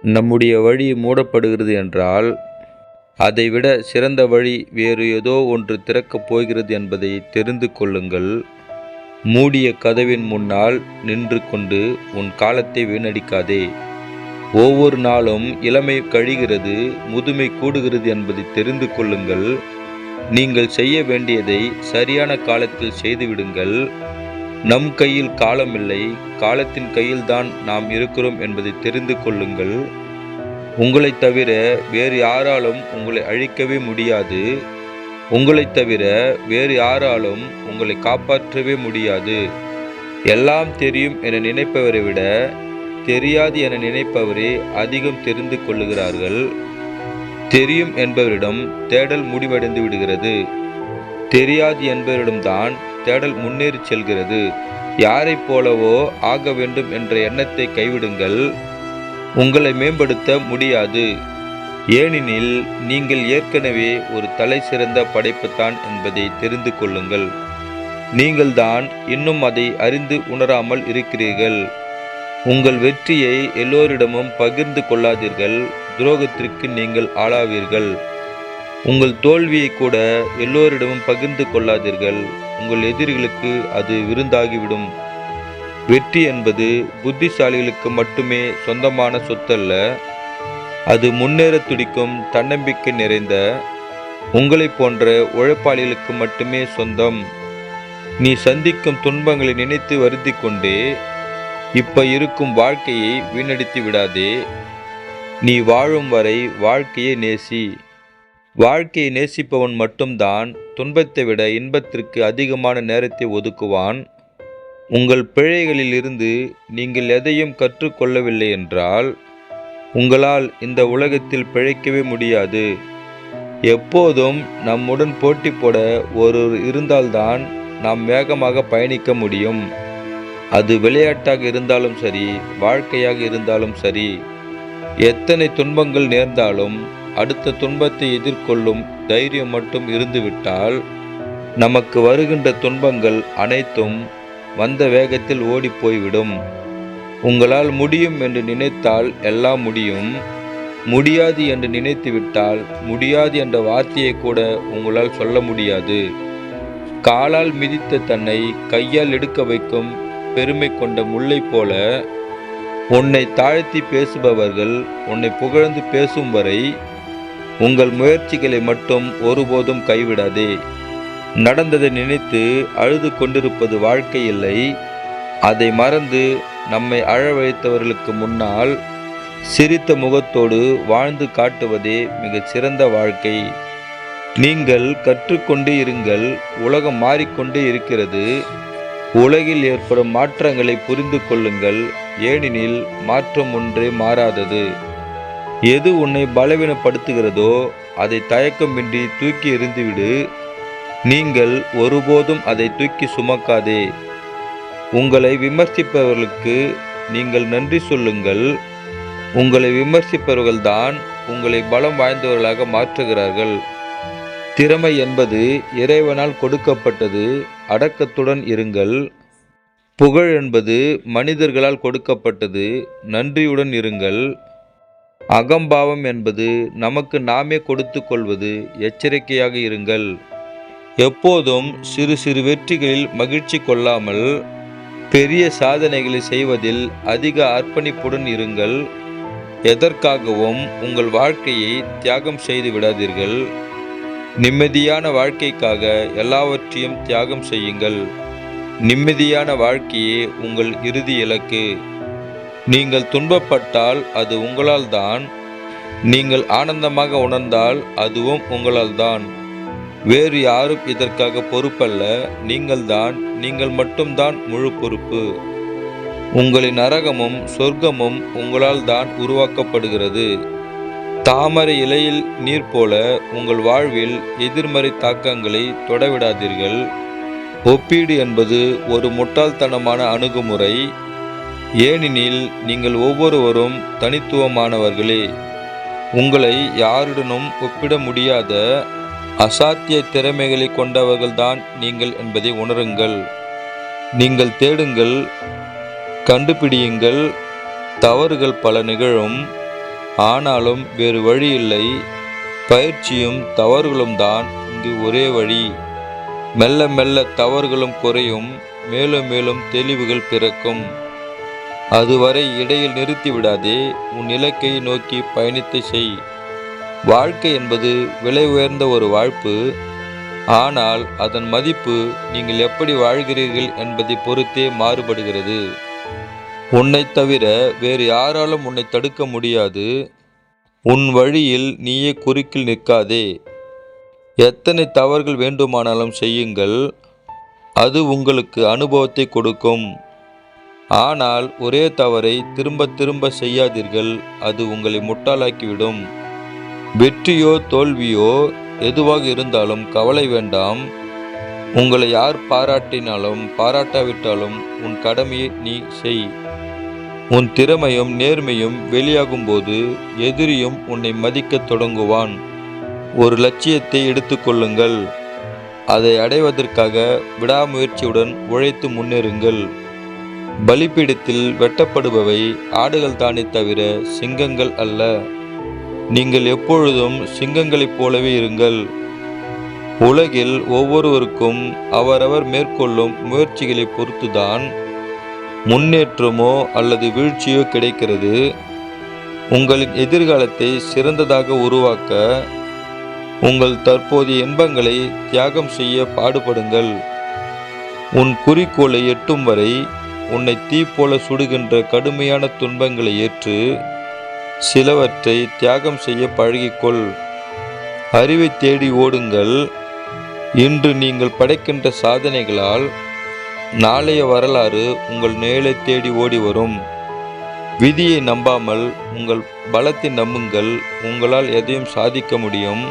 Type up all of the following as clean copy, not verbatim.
நம்முடைய வழி மூடப்படுகிறது என்றால், அதைவிட சிறந்த வழி வேறு ஏதோ ஒன்று திறக்கப் போகிறது என்பதை தெரிந்து கொள்ளுங்கள். மூடிய கதவின் முன்னால் நின்று கொண்டு உன் காலத்தை வீணடிக்காதே. ஒவ்வொரு நாளும் இளமை கழிகிறது, முதுமை கூடுகிறது என்பதை தெரிந்து கொள்ளுங்கள். நீங்கள் செய்ய வேண்டியதை சரியான காலத்தில் செய்துவிடுங்கள். நம் கையில் காலமில்லை, காலத்தின் கையில்தான் நாம் இருக்கிறோம் என்பதை தெரிந்து கொள்ளுங்கள். உங்களைத் தவிர வேறு யாராலும் உங்களை அழிக்கவே முடியாது. உங்களைத் தவிர வேறு யாராலும் உங்களை காப்பாற்றவே முடியாது. எல்லாம் தெரியும் என நினைப்பவரை விட தெரியாது என நினைப்பவரே அதிகம் தெரிந்து கொள்ளுகிறார்கள். தெரியும் என்பவரிடம் தேடல் முடிவடைந்து விடுகிறது. தெரியாது என்பவரிடம்தான் தேடல் முன்னேறி செல்கிறது. யாரைப் போலவோ ஆக வேண்டும் என்ற எண்ணத்தை கைவிடுங்கள். உங்களை மேம்படுத்த முடியாது. ஏனெனில் நீங்கள் ஏற்கனவே ஒரு தலை சிறந்த படைப்புத்தான் என்பதை தெரிந்து கொள்ளுங்கள். நீங்கள்தான் இன்னும் அதை அறிந்து உணராமல் இருக்கிறீர்கள். உங்கள் வெற்றியை எல்லோரிடமும் பகிர்ந்து கொள்ளாதீர்கள். துரோகத்திற்கு நீங்கள் ஆளாவீர்கள். உங்கள் தோல்வியை கூட எல்லோரிடமும் பகிர்ந்து கொள்ளாதீர்கள். உங்கள் எதிரிகளுக்கு அது விருந்தாகிவிடும். வெற்றி என்பது புத்திசாலிகளுக்கு மட்டுமே சொந்தமான சொத்தல்ல. அது முன்னேற துடிக்கும் தன்னம்பிக்கை நிறைந்த உங்களைப் போன்ற உழைப்பாளிகளுக்கு மட்டுமே சொந்தம். நீ சந்திக்கும் துன்பங்களை நினைத்து வருந்திக் கொண்டே இப்ப இருக்கும் வாழ்க்கையை வீணடித்து விடாதே. நீ வாழும் வரை வாழ்க்கையை நேசி. வாழ்க்கையை நேசிப்பவன் மட்டும்தான் துன்பத்தை விட இன்பத்திற்கு அதிகமான நேரத்தை ஒதுக்குவான். உங்கள் பிழைகளில் இருந்து நீங்கள் எதையும் கற்றுக்கொள்ளவில்லை என்றால் உங்களால் இந்த உலகத்தில் பிழைக்கவே முடியாது. எப்போதும் நம்முடன் போட்டி போட ஒருவர் இருந்தால்தான் நாம் வேகமாக பயணிக்க முடியும். அது விளையாட்டாக இருந்தாலும் சரி, வாழ்க்கையாக இருந்தாலும் சரி. எத்தனை துன்பங்கள் நேர்ந்தாலும் அடுத்த துன்பத்தை எதிர்கொள்ளும் தைரியம் மட்டும் இருந்துவிட்டால் நமக்கு வருகின்ற துன்பங்கள் அனைத்தும் வந்த வேகத்தில் ஓடிப்போய்விடும். உங்களால் முடியும் என்று நினைத்தால் எல்லாம் முடியும். முடியாது என்று நினைத்துவிட்டால் முடியாது என்ற வார்த்தையை கூட உங்களால் சொல்ல முடியாது. காலால் மிதித்த தன்னை கையால் எடுக்க வைக்கும் பெருமை கொண்ட முல்லை போல உன்னை தாழ்த்தி பேசுபவர்கள் உன்னை புகழ்ந்து பேசும் வரை உங்கள் முயற்சிகளை மட்டும் ஒருபோதும் கைவிடாதே. நடந்ததை நினைத்து அழுது கொண்டிருப்பது வாழ்க்கை இல்லை. அதை மறந்து நம்மை அழ வைத்தவர்களுக்கு முன்னால் சிரித்த முகத்தோடு வாழ்ந்து காட்டுவதே மிகச் சிறந்த வாழ்க்கை. நீங்கள் கற்றுக்கொண்டே இருங்கள். உலகம் மாறிக்கொண்டே இருக்கிறது. உலகில் ஏற்படும் மாற்றங்களை புரிந்து கொள்ளுங்கள். ஏனெனில் மாற்றம் ஒன்றே மாறாதது. எது உன்னை பலவீனப்படுத்துகிறதோ அதை தயக்கமின்றி தூக்கி எறிந்துவிடு. நீங்கள் ஒருபோதும் அதை தூக்கி சுமக்காதே. உங்களை விமர்சிப்பவர்களுக்கு நீங்கள் நன்றி சொல்லுங்கள். உங்களை விமர்சிப்பவர்கள்தான் உங்களை பலம் வாய்ந்தவர்களாக மாற்றுகிறார்கள். திறமை என்பது இறைவனால் கொடுக்கப்பட்டது. அடக்கத்துடன் இருங்கள். புகழ் என்பது மனிதர்களால் கொடுக்கப்பட்டது. நன்றியுடன் இருங்கள். அகம்பாவம் என்பது நமக்கு நாமே கொடுத்து கொள்வது. எச்சரிக்கையாக இருங்கள். எப்போதும் சிறு சிறு வெற்றிகளில் மகிழ்ச்சி கொள்ளாமல் பெரிய சாதனைகளை செய்வதில் அதிக அர்ப்பணிப்புடன் இருங்கள். எதற்காகவும் உங்கள் வாழ்க்கையை தியாகம் செய்து விடாதீர்கள். நிம்மதியான வாழ்க்கைக்காக எல்லாவற்றையும் தியாகம் செய்யுங்கள். நிம்மதியான வாழ்க்கையே உங்கள் இறுதி இலக்கு. நீங்கள் துன்பப்பட்டால் அது உங்களால் தான். நீங்கள் ஆனந்தமாக உணர்ந்தால் அதுவும் உங்களால் தான். வேறு யாரும் இதற்காக பொறுப்பல்ல. நீங்கள் மட்டும்தான் முழு பொறுப்பு. உங்களின் நரகமும் சொர்க்கமும் உங்களால் தான் உருவாக்கப்படுகிறது. தாமரை இலையில் நீர் போல உங்கள் வாழ்வில் எதிர்மறை தாக்கங்களை தொடவிடாதீர்கள். ஒப்பீடு என்பது ஒரு முட்டாள்தனமான அணுகுமுறை. ஏனெனில் நீங்கள் ஒவ்வொருவரும் தனித்துவமானவர்களே. உங்களை யாருடனும் ஒப்பிட முடியாத அசாத்திய திறமைகளை கொண்டவர்கள்தான் நீங்கள் என்பதை உணருங்கள். நீங்கள் தேடுங்கள், கண்டுபிடியுங்கள். தவறுகள் பல நிகழும். ஆனாலும் வேறு வழி இல்லை. பயிற்சியும் தவறுகளும் தான் இங்கு ஒரே வழி. மெல்ல மெல்ல தவறுகளும் குறையும், மேலும் மேலும் தெளிவுகள் பிறக்கும். அதுவரை இடையில் நிறுத்திவிடாதே, உன் இலக்கை நோக்கி பயணித்து செய். வாழ்க்கை என்பது விலை உயர்ந்த ஒரு வாய்ப்பு. ஆனால் அதன் மதிப்பு நீங்கள் எப்படி வாழ்கிறீர்கள் என்பதை பொறுத்தே மாறுபடுகிறது. உன்னை தவிர வேறு யாராலும் உன்னை தடுக்க முடியாது. உன் வழியில் நீயே குறுக்கில் நிற்காதே. எத்தனை தவறுகள் வேண்டுமானாலும் செய்யுங்கள், அது உங்களுக்கு அனுபவத்தை கொடுக்கும். ஆனால் ஒரே தவறை திரும்ப திரும்ப செய்யாதீர்கள், அது உங்களை முட்டாளாக்கிவிடும். வெற்றியோ தோல்வியோ எதுவாக இருந்தாலும் கவலை வேண்டாம். உங்களை யார் பாராட்டினாலும் பாராட்டாவிட்டாலும் உன் கடமையை நீ செய். உன் திறமையும் நேர்மையும் வெளியாகும் போது எதிரியும் உன்னை மதிக்கத் தொடங்குவான். ஒரு லட்சியத்தை எடுத்துக்கொள்ளுங்கள். அதை அடைவதற்காக விடாமுயற்சியுடன் உழைத்து முன்னேறுங்கள். பலிபீடத்தில் வெட்டப்படுபவை ஆடுகள் தானே தவிர சிங்கங்கள் அல்ல. நீங்கள் எப்பொழுதும் சிங்கங்களைப் போலவே இருங்கள். உலகில் ஒவ்வொருவருக்கும் அவரவர் மேற்கொள்ளும் முயற்சிகளை பொறுத்துதான் முன்னேற்றமோ அல்லது வீழ்ச்சியோ கிடைக்கிறது. உங்களின் எதிர்காலத்தை சிறந்ததாக உருவாக்க உங்கள் தற்போதைய இன்பங்களை தியாகம் செய்ய பாடுபடுங்கள். உன் குறிக்கோளை எட்டும் வரை உன்னை தீ போல சுடுகின்ற கடுமையான துன்பங்களை ஏற்று சிலவற்றை தியாகம் செய்ய பழகிக்கொள். அறிவை தேடி ஓடுங்கள். இன்று நீங்கள் படைக்கின்ற சாதனைகளால் நாளைய வரலாறு உங்கள் நிழலை தேடி ஓடி வரும். விதியை நம்பாமல் உங்கள் பலத்தை நம்புங்கள். உங்களால் எதையும் சாதிக்க முடியும்.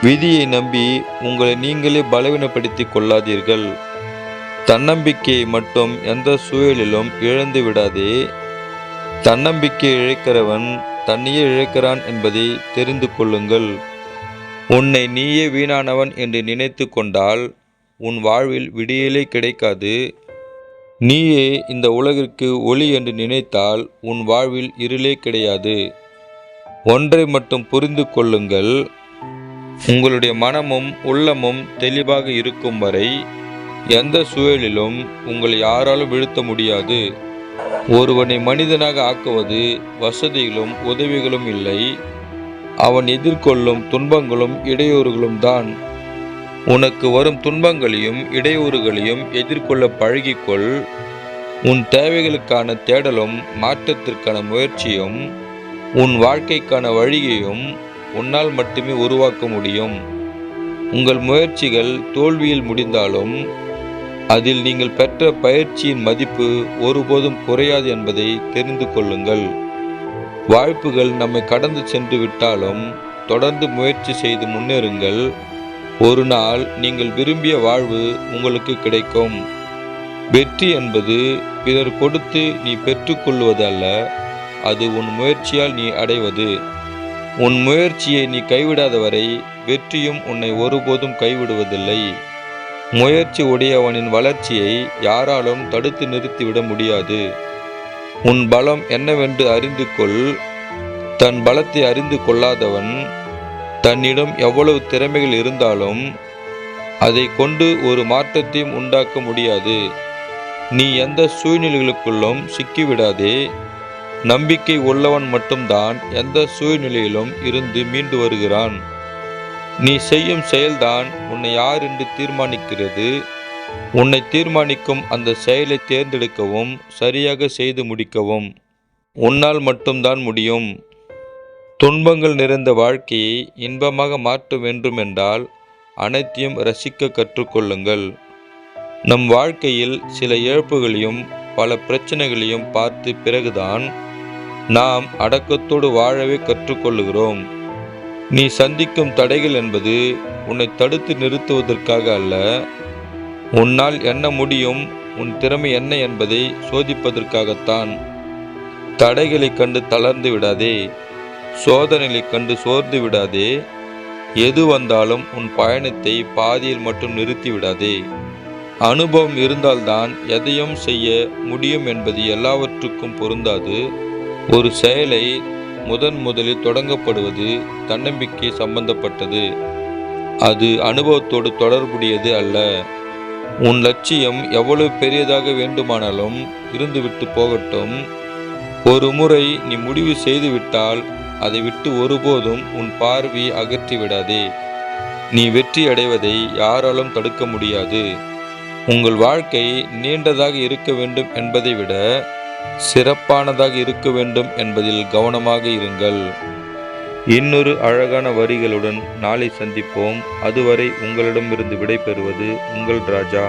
விதியை நம்பி உங்களை நீங்களே பலவீனப்படுத்திக் கொள்ளாதீர்கள். தன்னம்பிக்கையை மட்டும் எந்த சூழலிலும் இழந்து விடாதே. தன்னம்பிக்கை இழக்கிறவன் தன்னையே இழக்கிறான் என்பதை தெரிந்து கொள்ளுங்கள். உன்னை நீயே வீணானவன் என்று நினைத்து கொண்டால் உன் வாழ்வில் விடியலே கிடைக்காது. நீயே இந்த உலகிற்கு ஒளி என்று நினைத்தால் உன் வாழ்வில் இருளே கிடையாது. ஒன்றை மட்டும் புரிந்து கொள்ளுங்கள். உங்களுடைய மனமும் உள்ளமும் தெளிவாக இருக்கும் வரை எந்த சூழலிலும் உங்களை யாராலும் வீழ்த்த முடியாது. ஒருவனை மனிதனாக ஆக்குவது வசதிகளும் உதவிகளும் இல்லை, அவன் எதிர்கொள்ளும் துன்பங்களும் இடையூறுகளும் தான். உனக்கு வரும் துன்பங்களையும் இடையூறுகளையும் எதிர்கொள்ள பழகிக்கொள். உன் தேவைகளுக்கான தேடலும் மாற்றத்திற்கான முயற்சியும் உன் வாழ்க்கைக்கான வழியையும் உன்னால் மட்டுமே உருவாக்க முடியும். உங்கள் முயற்சிகள் தோல்வியில் முடிந்தாலும் அதில் நீங்கள் பெற்ற பயிற்சியின் மதிப்பு ஒருபோதும் குறையாது என்பதை தெரிந்து கொள்ளுங்கள். வாய்ப்புகள் நம்மை கடந்து சென்று விட்டாலும் தொடர்ந்து முயற்சி செய்து முன்னேறுங்கள். ஒரு நாள் நீங்கள் விரும்பிய வாழ்வு உங்களுக்கு கிடைக்கும். வெற்றி என்பது பிறர் கொடுத்து நீ பெற்றுக்கொள்வது அல்ல, அது உன் முயற்சியால் நீ அடைவது. உன் முயற்சியை நீ கைவிடாத வரை வெற்றியும் உன்னை ஒருபோதும் கைவிடுவதில்லை. முயற்சி உடையவனின் வளர்ச்சியை யாராலும் தடுத்து நிறுத்திவிட முடியாது. உன் பலம் என்னவென்று அறிந்து கொள். தன் பலத்தை அறிந்து கொள்ளாதவன் தன்னிடம் எவ்வளவு திறமைகள் இருந்தாலும் அதை கொண்டு ஒரு மாற்றத்தையும் உண்டாக்க முடியாது. நீ எந்த சூழ்நிலைகளுக்குள்ளும் சிக்கிவிடாதே. நம்பிக்கை உள்ளவன் மட்டும்தான் எந்த சூழ்நிலையிலும் இருந்து மீண்டு வருகிறான். நீ செய்யும் செயல்தான் உன்னை யார் என்று தீர்மானிக்கிறது. உன்னை தீர்மானிக்கும் அந்த செயலை தேர்ந்தெடுக்கவும் சரியாக செய்து முடிக்கவும் உன்னால் மட்டும்தான் முடியும். துன்பங்கள் நிறைந்த வாழ்க்கையை இன்பமாக மாற்ற வேண்டுமென்றால் அனைத்தையும் ரசிக்க கற்றுக்கொள்ளுங்கள். நம் வாழ்க்கையில் சில இழப்புகளையும் பல பிரச்சனைகளையும் பார்த்து பிறகுதான் நாம் அடக்கத்தோடு வாழவே கற்றுக்கொள்ளுகிறோம். நீ சந்திக்கும் தடைகள் என்பது உன்னை தடுத்து நிறுத்துவதற்காக அல்ல, உன்னால் என்ன முடியும், உன் திறமை என்ன என்பதை சோதிப்பதற்காகத்தான். தடைகளை கண்டு தளர்ந்து விடாதே. சோதனைகளை கண்டு சோர்ந்து விடாதே. எது வந்தாலும் உன் பயணத்தை பாதியில் மட்டும் நிறுத்தி விடாதே. அனுபவம் இருந்தால்தான் எதையும் செய்ய முடியும் என்பது எல்லாவற்றுக்கும் பொருந்தாது. ஒரு செயலை முதலில் தொடங்கப்படுவது தன்னம்பிக்கை சம்பந்தப்பட்டது. அது அனுபவத்தோடு தொடர்புடையது அல்ல. உன் லட்சியம் எவ்வளவு பெரியதாக வேண்டுமானாலும் இருந்துவிட்டு போகட்டும். ஒரு முறை நீ முடிவு செய்துவிட்டால் அதை விட்டு ஒருபோதும் உன் பார்வையை அகற்றி விடாதே. நீ வெற்றி அடைவதை யாராலும் தடுக்க முடியாது. உங்கள் வாழ்க்கை நீண்டதாக இருக்க வேண்டும் என்பதை விட சிறப்பானதாக இருக்க வேண்டும் என்பதில் கவனமாக இருங்கள். இன்னொரு அழகான வரிகளுடன் நாளை சந்திப்போம். அதுவரை உங்களிடமிருந்து விடை பெறுவது உங்கள் ராஜா.